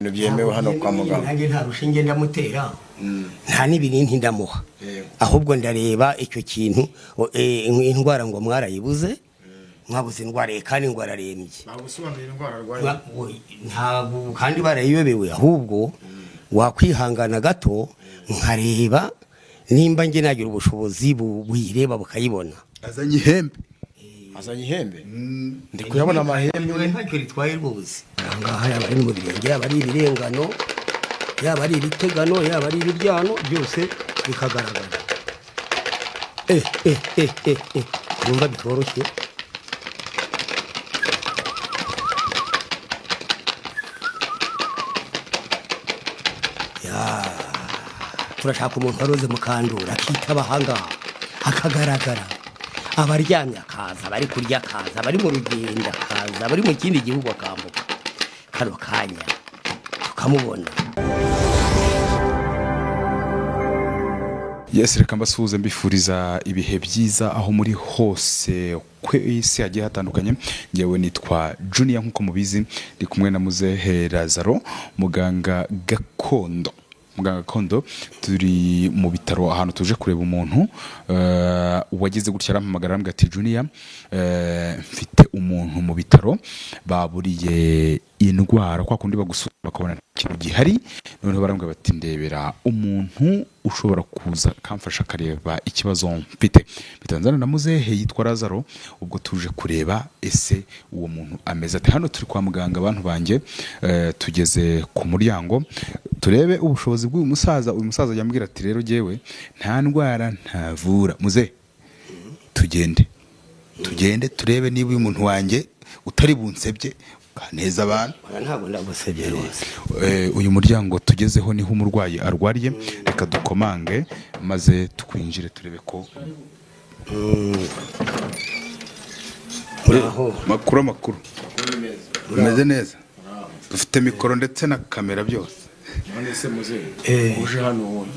byemewe hano kwa muganga. Nanjye nta rushinge ndamutera nta n'ibinini ndamuha, ahubwo ndareba icyo kintu indwara ngo mwarayibuze, mwabuze indwara kandi indwara arembye. Bagusobanurira indwara arwaye ntabwo kandi barayiyobewe, ahubwo wakwihangana gato nkareba nimba nge nagira ubushobozi buyireba bukayibona. azanye ihembe ndi kuyabona amahembe ntacyo ritwaye rwose. Ahangaha yaba ari mu birenge, yaba ari ibirengano, yaba ari ibitegano, yaba ari ibiryano, byose bikagaragara. Numva bitoroshye. Turashaka umuntu waroze mukandura akitaba ahangaha akagaragara, abaryamye akaza, bari kurya akaza, bari mu rugendo akaza, bari mu kindi gihugu akambuka, kano kanya tukamubona. Yes, reka mbasuhuze mbifuriza ibihe byiza aho muri hose ku isi hagiye hatandukanye. Ngewe nitwa Junior nkuko mubizi, ndi kumwe na Muzehe Lazaro, muganga gakondo. Turi mu bitaro ahantu tuje kureba umuntu wageze gutya arampamagara arambwira ati Junior, mfite umuntu mu bitaro baburiye indwara, kwa kundi bagusura bakabona ikintu gihari, none barambwira bati ndebera umuntu ushobora kuza kamfasha kareba ikibazo mfite. Bitanzana na Muzehe yitwa Lazaro, ubwo tuje kureba ese uwo muntu ameze ati. Hano turi kwa muganga abantu banjye, tugeze ku muryango turebe ubushobozi bw'uyu musaza. Uyu musaza yambwira ati rero jewe nta ndwara ntavura. Muze tugende turebe niba uyu muntu wanjye utari bunsebye kaneza abantu. Ntabwo ndagusebye rwose. Uyu muryango tugezeho niho umurwayi arwariye, reka dukomange maze tukwinjire turebe ko makuru umeze neza. Dufite mikoro ndetse na kamera byose. None se muze uje hano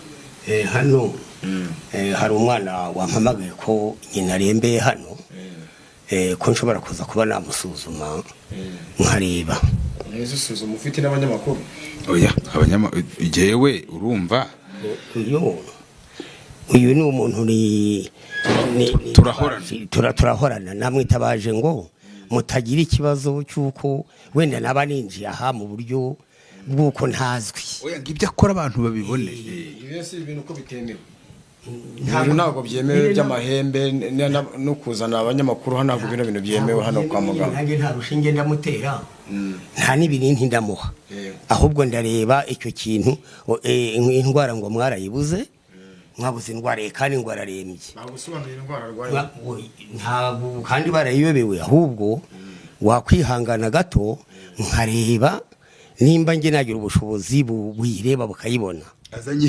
hano hari umwana wampamagaye ko nyina arembeye hano, ko nshobora kuza kuba namusuzuma nkareba. Neza usuzuma ufite n'abanyamakuru? Oya, jewe urumva uyu ni umuntu turahorana, namwitabaje ngo mutagira ikibazo cy'uko wenda naba ninjiye aha mu buryo bw'uko ntazwi. Oya, ngibyo akora abantu babibone. Ibese ibintu ko bitemewe. Ntabwo byemewe by'amahembe no kuzana abanyamakuru hano, ntabwo bino bintu byemewe hano kwa muganga. Nanjye nta rushinge ndamutera nta n'ibinini ndamuha, ahubwo ndareba icyo kintu indwara ngo mwarayibuze, mwabuze indwara kandi indwara arembye. Bagusobanurira indwara arwaye ntabwo kandi barayiyobewe, ahubwo wakwihangana gato nkareba nimba nge nagira ubushobozi buyireba bukayibona. azanye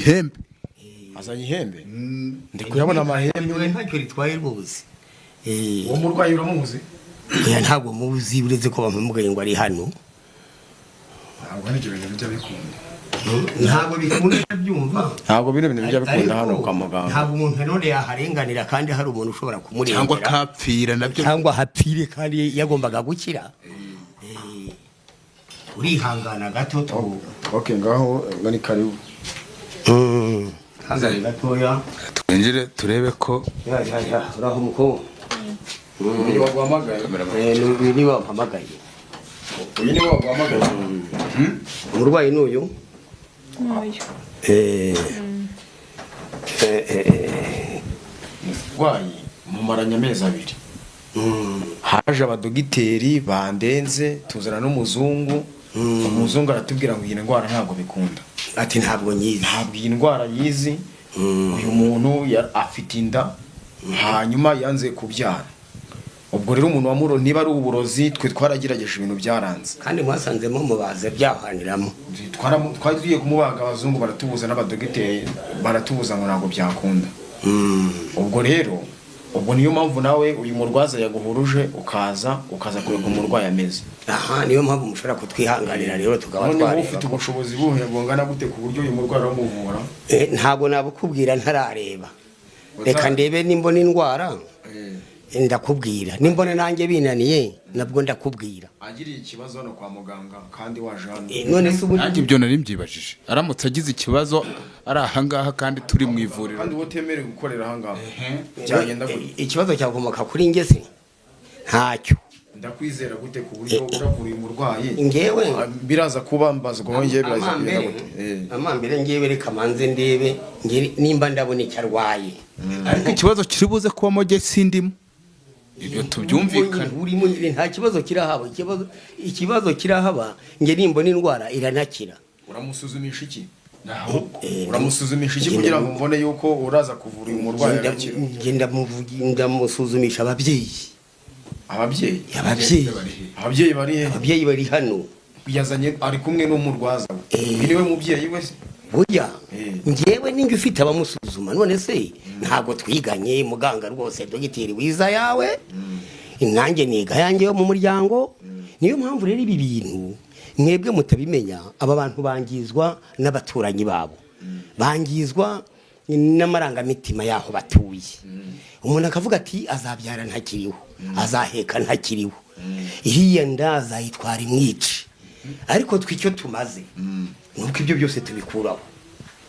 ihembe ndi kuyabona amahembe ntacyo ritwaye rwose. Uwo murwayi uramuzi? Ntabwo muzi, uretse ko bamugaye ngo ari hano. Ntabwo n'ibyo bintu bijya bikunda. Ntabwo bikunda byumva. Ntabwo bino bintu bijya bikunda hano kwa muganga. Ntabwo umuntu none yaharenganira kandi hari umuntu ushobora kumurengera, cyangwa kapfira nabyo, cyangwa hapfire kandi yagombaga gukira. Urihangana gato tu. Okay, ngaho ngani karibu. Hazari gatoya twinjire turebe ko uraho muko. Ni waguhamagaye? Ni waguhamagaye. Uyu ni waguhamagaye? Umurwayi n'uyu? Umurwayi mumaranye amezi 2. Haje abadogiteri bandenze, tuzana n'umuzungu. Umuzungu aratubwira ngo iyi ndwara ntabwo bikunda. Ati ntabwo nyizi. Ntabwo iyi ndwara yizi. Uyu muntu afite inda hanyuma yanze kubyara. Ubwo rero umuntu wamuro niba ari uburozi, twe twaragerageje ibintu byaranze. Kandi mwasanzemo mubaze byahaniramo. Twari kumubaga, abazungu baratubuza n'abadogiteri baratubuza ngo ntabwo byakunda. Ubwo rero niyo mpamvu nawe uyu murwaza yaguhuruje ukaza kureba umurwayi ameze. Aha, niyo mpamvu mushobora kutwihanganira rero tukaba twareba. None ufite ubushobozi buhe bungana gute ku buryo uyu murwayi aramuvura? Ntabwo nabukubwira ntarareba. Reka ndebe nimbona indwara ndakubwira nimbona nanjye binaniye nabwo ndakubwira agiriye ikibazo hano kwa muganga kandi waje hano none se ubu nanjye ibyo nari mbyibajije aramutse agize ikibazo ari ahangaha kandi turi mu ivuriro kandi utemerewe gukorera ahangaha byagenda gute ikibazo cyakomoka kuri njye se ntacyo ndakwizera gute ku buryo uravuriye umurwayi ngewe biraza kuba mbazwa ngewe biraza gute amambere ngewe reka manze ndebe nimba ndabona icyo arwaye ariko ikibazo kiri buze kubamo jye sindimo ibyo tubyumvikana urimo nta kibazo kirahaba ikibazo kirahaba nge nimbona indwara iranakira uramusuzumisha iki uramusuzumisha iki kugira ngo mbone yuko uraza kuvura uyu murwayi agakira ndamusuzumisha ababyeyi bari hano yazanye ari kumwe n'umurwaza niwe mubyeyi we burya ngewe ninjye ufite abamusuzuma none se ntabwo twiganye muganga rwose dogiteri wiza yawe nanjye niga yanjye yo mu muryango niyo mpamvu rero ibi bintu mwebwe mutabimenya aba bantu bangizwa n'abaturanyi babo bangizwa n'amarangamitima yaho batuye umuntu akavuga ati azabyara ntakiriho azaheka ntakiriho iriya nda azayitwara imwice ariko twicyo tumaze nuko ibyo byose tubikuraho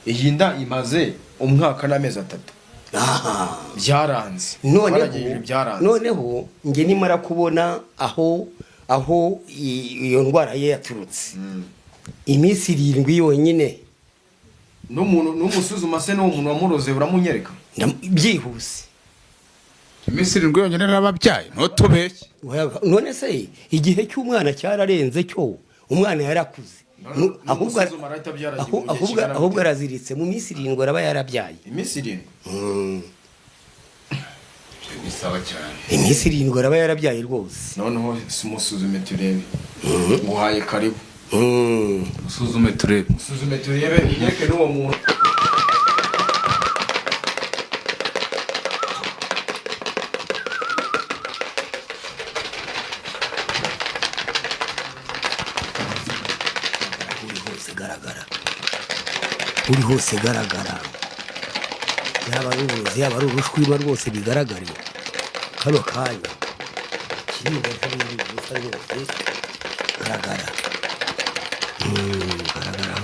iyi nda imaze umwaka n'amezi 3 byaranze noneho nge nimara kubona aho iyo ndwara ye yaturutse iminsi 7 yonyine n'umusuzuma se n'umuntu wamuroze uramunyereka byihuse iminsi 7 yonyine arababyaye ntutubeshye none se igihe cy'umwana cyararenze cyo umwana yarakuze ahubwo araziritse mu minsi 7 araba yarabyaye iminsi 7 bisaba cyane iminsi 7 araba yarabyaye rwose noneho sumusuzume turebe nguhaye karibu musuzume turebe nyereke n'uwo muntu uri hose garagara yaba ari uburozi yaba ari urushwima rwose bigaragare kano kanya kirinde n'ibindi gusa rwose garagara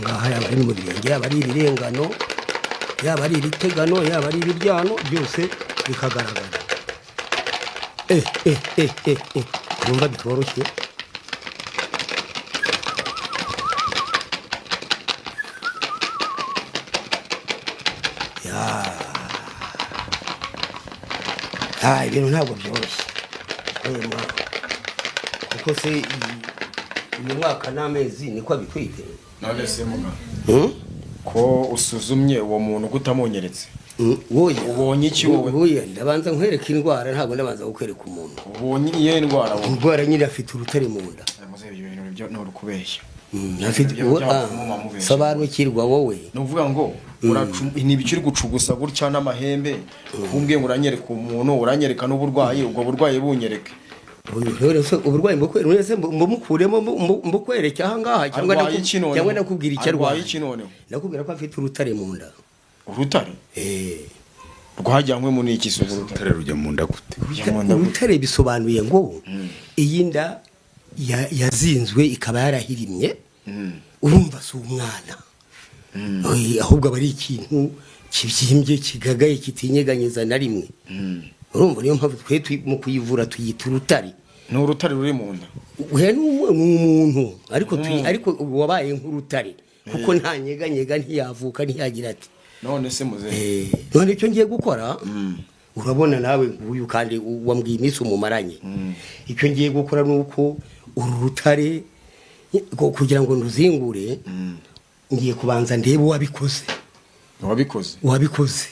ngaha yaba ari mu birenge yaba ari ibirengano yaba ari ibitegano yaba ari ibiryano byose bikagaragara numva bitoroshye ibintu ntabwo byoroshye kuko se uyu mwaka n'amezi niko abitwite none se muganga ko usuzumye uwo muntu kutamunyeretse ubonye iki wowe ndabanza nkwereka indwara ntabwo ndabanza kukwereka umuntu ubonye iyo indwara nyine afite urutare mu nda ni urukubeshya sobanukirwa wowe ni ukuvuga ngo ntibikiri gucugusa gutya n'amahembe kumbwe ngo uranyereka umuntu uranyereka n'uburwayi ubwo burwayi bunyereke uburwayi mbukuremo mbukwereke ahangaha cyangwa nakubwira icyo arwaye nakubwira ko afite urutare mu nda urutare rwajyanywe mu n'iki se urutare rujya mu nda gute urutare bisobanuye ngo iyi nda yazinzwe ikaba yarahirimye urumva si umwana ahubwo aba ari ikintu kibyimbye kigagaye kitinyeganyeza na rimwe urumva niyo mpamvu twe mu kuyivura tuyita urutare ni urutare ruri mu nda we ni umuntu ariko wabaye nk'urutare kuko nta nyeganyega ntiyavuka ntiyagira ati none se muze none icyo ngiye gukora urabona nawe nguyu kandi wambwiye iminsi umumaranye icyo ngiye gukora ni uko uru rutare kugira ngo nduzingure ngiye kubanza ndebe wabikoze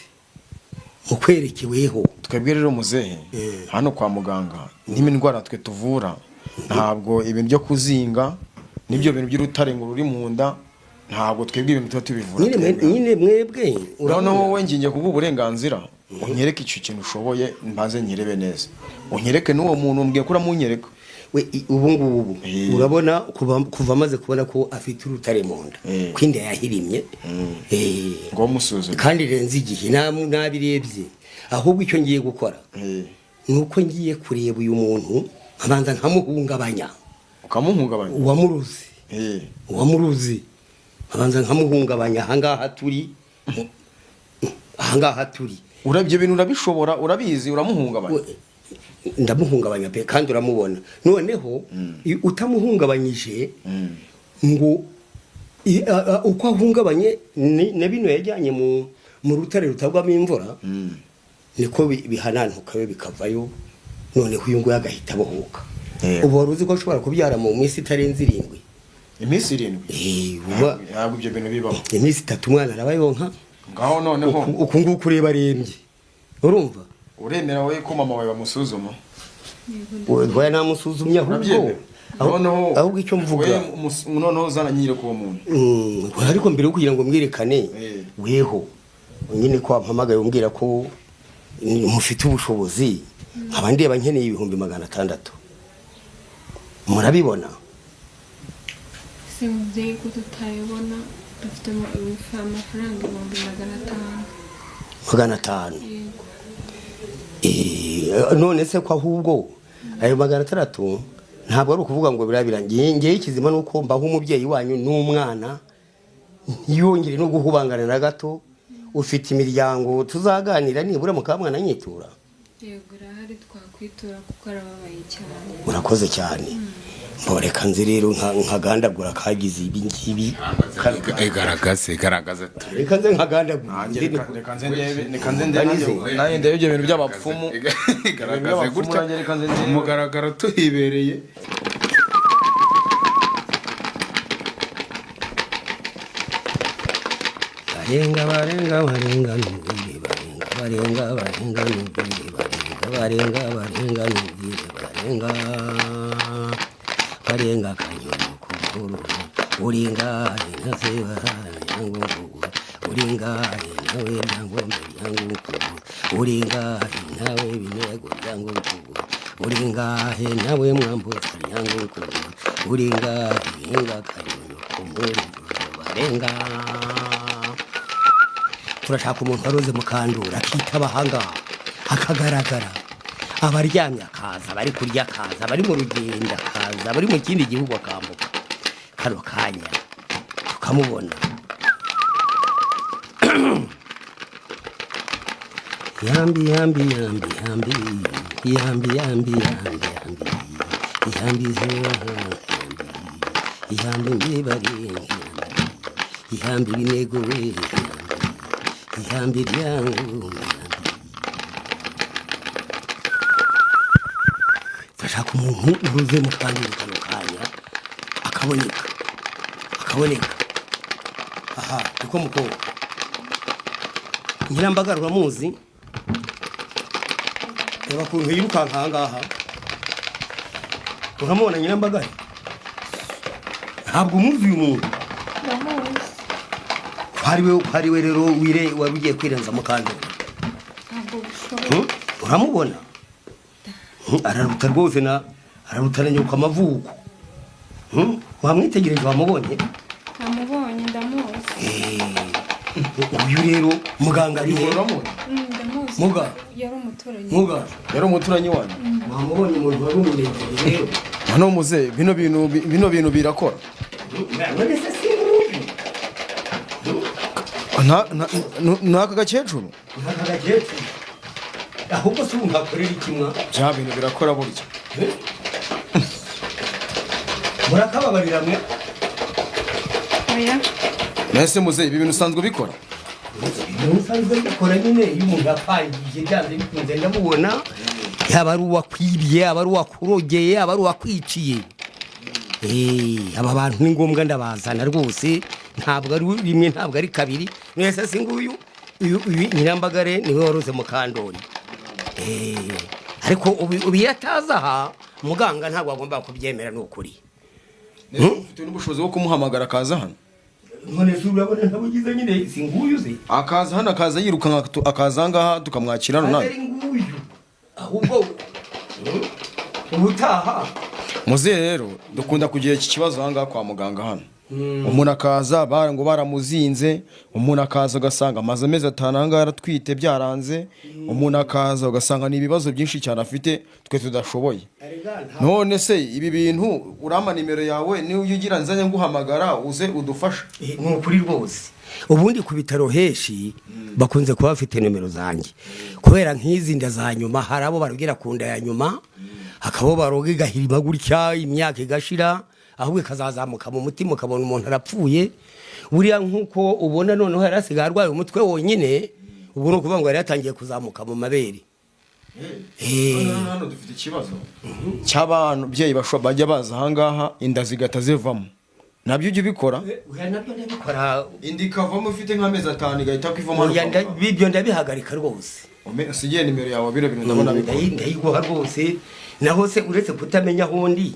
mukwerekeweho twebwe rero muzehe hano kwa muganga n'indwara twe tuvura ntabwo ibintu byo kuzinga n'ibyo bintu by'urutare ngo ruri mu nda ntabwo twebwe ibintu tuba tubivura nyine mwebwe urabona wowe ngingiye kuguha uburenganzira unyereke icyo kintu ushoboye mbaze nyirebe neza unyereke n'uwo muntu mbwiye ko uramunyereka ubu ngubu urabona kuva amaze kubona ko afite urutare mu nda ko inda yahirimye ngo musuzume kandi renze igihe nabirebye ahubwo icyo ngiye gukora nuko ngiye kureba uyu muntu nkabanza nkamuhungabanya ukamuhungabanya uwamuruzi nkabanza nkamuhungabanya ahangaha turi urabye ibintu urabishobora urabizi uramuhungabanya ndamuhungabanya pe kandi uramubona noneho utamuhungabanyije ngo uko ahungabanye na bino yajyanye mu rutare rutagwamo imvura niko bihananuka bikavayo noneho uyu nguyu agahita abohoka ubu wari uzi ko ashobora kubyara mu minsi itarenze 7 iminsi 7 ntabwo ibyo bintu bibaho iminsi 3 umwana arabayonka ngaho noneho uku nguku ureba arembye urumva uremera we ko mama wawe bamusuzuma we namusuzumye ahubwo icyo mvuga noneho zananyire kuwo muntu ariko mbere yo kugira ngo mwirekane weho nyine ko wampamagaye umbwira ko mufite ubushobozi abandi abankeneye 600,000 murabibona simubyeyi ko tutayibona dufite amafaranga 500,000 none se ko ahubwo ayo 600 ntabwo ari ukuvuga ngo birabirangiye ngiye ikizima nuko mbaho umubyeyi wanyu n'umwana yongere no guhubangana na gato ufite imiryango tuzaganira nibura mukamwana nyitura yego rahari twakwitura kuko arababaye cyane murakoze cyane mboreka nzi rero nkagandagura kagize ibi ngibi garagaze reka nze nkagandagura reka nze ndebe ibyo bintu by'abapfumu garagaze gutya umugaragaro tuhibereye barenga kanyoni kuguru uringa inaseba yangu uringa nawe yangu yangu uringa nawe binego yangu uringa nawe mwambo yangu uringa inga kanyoni kuguru barenga turashaka umuntu aroze mukandura akitaba hanga akagaragara abaryamye akaza bari kurya akaza bari mu rugendo akaza bari mu kindi gihugu akambuka kano kanya tukamubona yambi binego we yambi ryangu turashaka umuntu uruze mu kandi kano kanya akaboneka aha uko muko Nyirambagara uramuzi reba kuntu yirukanka ahangaha uramubona Nyirambagara ntabwo umuzi uyu muntu hariwe rero wire wabigiye kwirenza mu kandi uramubona araruta rwose ararutaranye uko amavuko wamwitegereje wamubonye ndamuzi uyu rero muganga ari he ndamuzi muga yari umuturanyi wanyu wamubonye umuntu wari umurenge rero hano muze bino bintu birakora ntaka gakecuru ahubwo se ungakorera ikimwa bya bintu birakora burya murakababarira mwe oya nese muze ibi bintu usanzwe bikora usanzwe bikora nyine iyo umuntu yapangije byanze bikunze ndamubona yaba ari uwakwibye yaba ari uwakurogeye yaba ari uwakwiciye aba bantu ni ngombwa ndabazana rwose ntabwo ari rimwe ntabwo ari kabiri nese singuyu Nyirambagare niwe waruze mu kandori ariko ubu yataza aha muganga ntabwo agomba kubyemera n'ukuri ufite n'ubushobozi bwo kumuhamagara akaza hano none urabona ntabugize nyine singuyu ze akaza hano akaza yiruka akaza ngaha tukamwakira hano ari nguyu ahubwo ubutaha muze rero dukunda kugira iki kibazo hanga kwa muganga hano umuntu akaza ngo baramuzinze, umuntu akaza ugasanga amaze amezi 5 ahangaha aratwite byaranze, umuntu akaza ugasanga ni ibibazo byinshi cyane afite twe tudashoboye. None se ibi bintu urama nimero yawe niyo ugira nzanye nguhamagara uze udufasha. Ni ukuri rwose. Ubundi ku bitaro heshi bakunze kuba bafite nimero zanjye, kubera nk'izi nda za nyuma hari abo barubwira ku nda ya nyuma, hakabo baroga igahirima gutya imyaka igashira, ahubwo ikazazamuka mu mutima ukabona umuntu arapfuye. Buriya nk'uko ubona noneho yarasigaye arwaye umutwe wonyine, ubu no kuvuga ngo yari yatangiye kuzamuka mu mabere. Hano dufite ikibazo cy'abantu byeyi bajya baza ahangaha inda zigata zivamo. Nabyo ujye ubikora? Nabyo ndabikora. Indi kavamo ufite nk'amezi 5 igahita kwivamo. Bibyo ndabihagarika rwose. Sigiye nimero yawe biro ndabona bikora. Ndayiguha rwose. Naho se uretse kutamenya hondi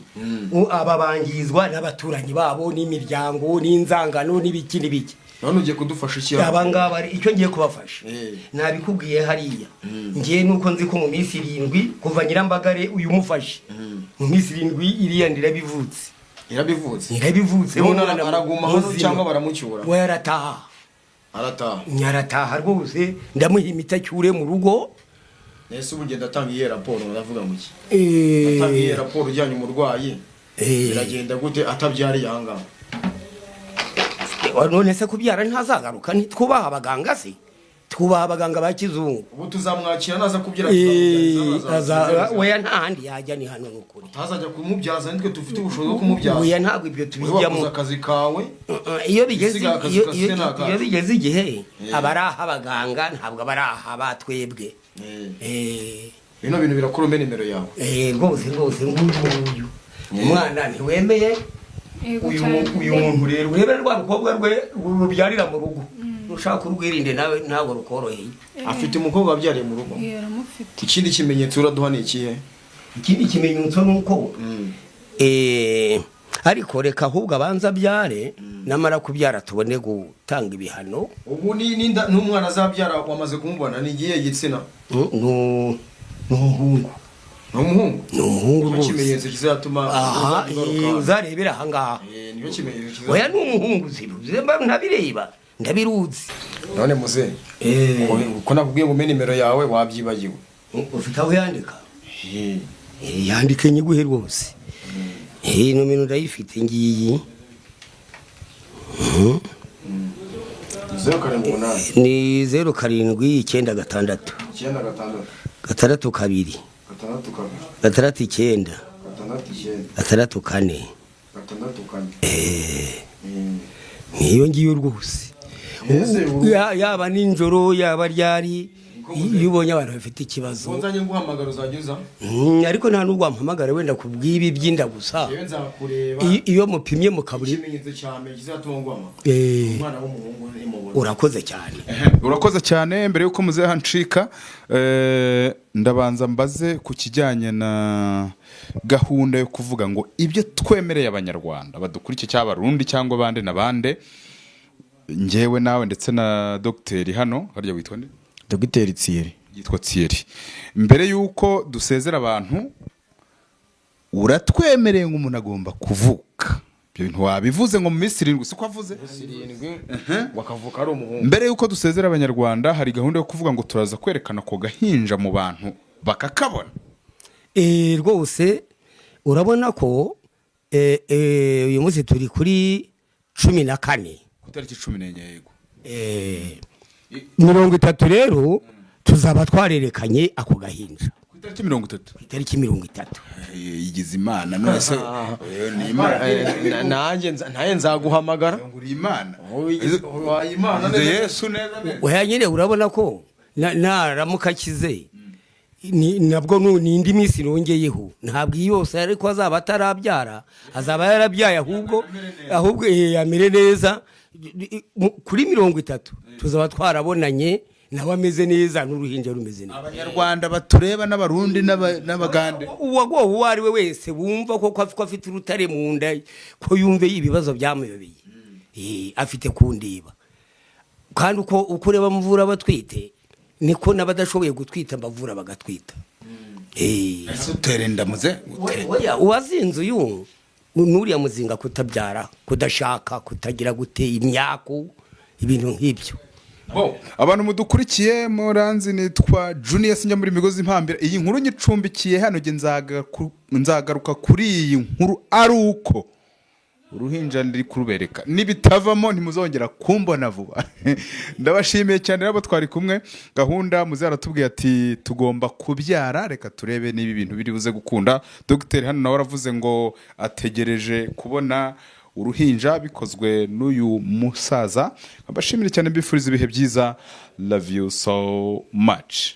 aba bangizwa n'abaturanyi babo n'imiryango n'inzangano n'ibiki n'ibiki. None ugiye kudufasha iki? Abangaba icyo ngiye kubafasha nabikubwiye hariya. Ngiye nuko nzi ko mu minsi 7 kuva Nyirambagare uyu mufashe mu minsi 7 iriya ndirabivutse. Irabivutse umwana araguma hano cyangwa baramucyura? We arataha nyarataha rwose, ndamuha imiti acyure mu rugo. Nese ubu ngenda atangiye raporo ndavuga ngo iki? Atangiye raporo ujyanye umurwayi biragenda gute atabyariye ahangaha? None se kubyara ntazagaruka ntitwubaha abaganga se? Twubaha abaganga ba kizungu. Ubu tuzamwakira naza kubyira we nta handi yajya ni hano n'ukuri. Utazajya kumubyaza nitwe dufite ubushobozi bwo kumubyaza. We ntabwo ibyo tubijyamo. Akazi kawe iyo bigeze igihe abaraha abaganga ntabwo abaraha batwebwe. Bino bintu birakuru mbe nimero yawe. Rwose nguyu umwana ntiwemeye uyu muntu rero urebe rwa rukobwa rwe rubyarira mu rugo. Ushaka urwirinde nawe ntabwo rukoroheye. Afite umukobwa wabyariye mu rugo. Ikindi kimenyetso uraduha ni ikihe? Ikindi kimenyetso nuko ariko reka ahubwo abanza byare namara kubyara tubone gutanga ibihano. Ubu n'umwana azabyara wamaze kumubona ni igihe gitsina? N'umuhungu. N'umuhungu rwose. Ikimenyetso kizatuma uzarebera ahangaha. Niyo kimenyetso. Oya n'umuhungu zibuzemba ntabireba ndabiruzi. None muze uko nakubwiye ngo nimero yawe wabyibagiwe. Ufite aho yandika? Yandike nyiguhe rwose. Nomero ndayifite ngiyi. Ni 0796 662 6 niyo ngiyo rwose. Yaba ninjoro yaba ryari iyo ubonye abantu bafite ikibazo nzanye nguhamagara uzajyuza. Ariko nta nubwo wampamagara wenda kubwibi byinda gusa. Iyo mupimye mukaburi ikimenyetso cyame kizatuma ngwama. Umwana w'umuhungu nimubona. Urakoze cyane. Urakoze cyane. Mbere yuko muze hancika ndabanza mbaze ku kijyanye na gahunda yo kuvuga ngo ibyo twemereye abanyarwanda badukurikiye cy'abarundi cyangwa bande nabande, ngewe nawe ndetse na dogiteri hano harya witwa nde? Dogiteri Thierry. Yitwa Thierry. Mbere yuko dusezera abantu uratwemereye ngo umuntu agomba kuvuka. Ibyo bintu wabivuze ngo mu minsi 7 siko avuze? 7 wakavuka ari umuhungu. Mbere yuko dusezera abanyarwanda hari gahunda yo kuvuga ngo turaza kwerekana ko gahinja mu bantu bakakabona. Rwose urabona ko uyu munsi turi kuri 14 kutariki 14 yego. 30 rero tuzaba twarerekanye ako gahinja. Kutariki 30. Kutariki 30. Yigize Imana none se ni Imana nanjye nzaguhamagara. Nguri Imana. Imana neza Yesu neza neza. Oya nyine urabona ko naramuka kize nabwo n'indi minsi nongeyeho ntabwo yose ariko azaba atarabyara azaba yarabyaye ahubwo yamere neza kuri 30 tuzaba twarabonanye nawe ameze neza n'uruhinja rumeze neza. Abanyarwanda batureba n'abarundi n'abagande uwo ari we wese wumva ko afite urutare mu nda ko yumve ibibazo byamuyobeye afite kundiba kandi uko ureba mvura batwite niko nabadashoboye gutwita bavura bagatwita. Utere ndamuze oya uwazinze uyu nuriya muzinga kutabyara kudashaka kutagira gute imyaku ibintu nk'ibyo. Abantu mudukurikiye muranzi nitwa Junior sinjya muri migozi impambira. Iyi nkuru nyicumbikiye hano nzagaruka kuri iyi nkuru ari uko uruhinja ndiri kurubereka nibitavamo ntimuzongera kumbona vuba. Ndabashimiye cyane rabo twari kumwe gahunda muzaratubwiye ati tugomba kubyara reka turebe niba ibintu biri buze gukunda. Dr hano nawe aravuze ngo ategereje kubona uruhinja bikozwe n'uyu musaza. Abashimire cyane mbifuriza ibihe byiza. Love you so much.